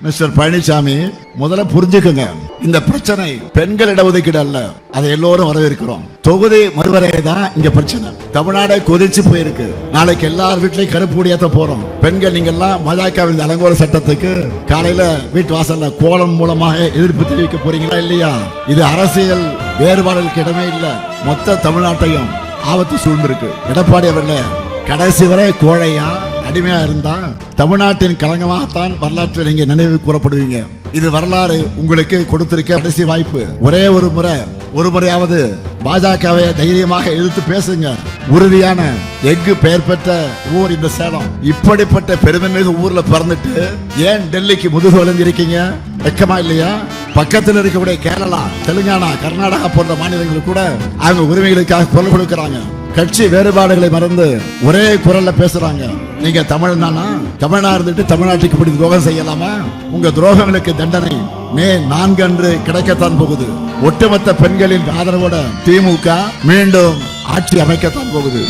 Mister Palaniswami, முதல்ல புரிஞ்சுக்குங்க, இந்த பிரச்சனை பெண்கள் இடஒதுக்கீடு அல்ல, அதை எல்லோரும் வரவேற்கிறோம். தொகுதி மறுவரையை தான் இங்க பிரச்சனை. தமிழ்நாடு கொதிச்சு போயிருக்கு. நாளைக்கு எல்லார் வீட்லயும் கருப்பு கொடியேத்த போறோம். பெண்கள் நீங்க எல்லாம் பாஜகவின் அலங்கோல சட்டத்துக்கு காலையில வீட்டு வாசல்ல கோலம் மூலமாக எதிர்ப்பு தெரிவிக்க போறீங்களா இல்லையா? இது அரசியல் வேறுபாடுகளுக்கு இடமே இல்ல. மொத்த தமிழ்நாட்டையும் ஆபத்து சூழ்ந்திருக்கு. எடப்பாடி அவர்களே, கடைசி வரை கோழையா அடிமையா இருந்தா தமிழ்நாட்டின் களங்கமாகத்தான் வரலாற்றில் நீங்க நினைவு கூறப்படுவீங்க. இது வரலாறு உங்களுக்கு கொடுத்திருக்க கடைசி வாய்ப்பு. ஒரே ஒரு முறையாவது பாஜகவை தைரியமாக எதிர்த்து பேசுங்க. உறுதியான எஃகு பெயர் பெற்ற ஊர் இந்த சேலம். இப்படிப்பட்ட பெருமைமிகு ஊர்ல பிறந்துட்டு ஏன் டெல்லிக்கு முதுகு வளைஞ்சிருக்கீங்க? வெக்கமா இல்லையா? பக்கத்தில் இருக்கக்கூடிய கேரளா, தெலுங்கானா, கர்நாடகா போன்ற மாநிலங்கள் கூட அவங்க உரிமைகளுக்காக குரல் கொடுக்கிறாங்க. கட்சி வேறுபாடுகளை மறந்து ஒரே குரல்ல பேசுறாங்க. நீங்க தமிழனா இருந்துட்டு தமிழ்நாட்டுக்கு இப்படி துரோகம் செய்யலாமா? உங்க துரோகங்களுக்கு தண்டனை மே 4 அன்று கிடைக்கத்தான் போகுது. ஒட்டுமொத்த பெண்களின் ஆதரவோட திமுக மீண்டும் ஆட்சி அமைக்கத்தான் போகுது.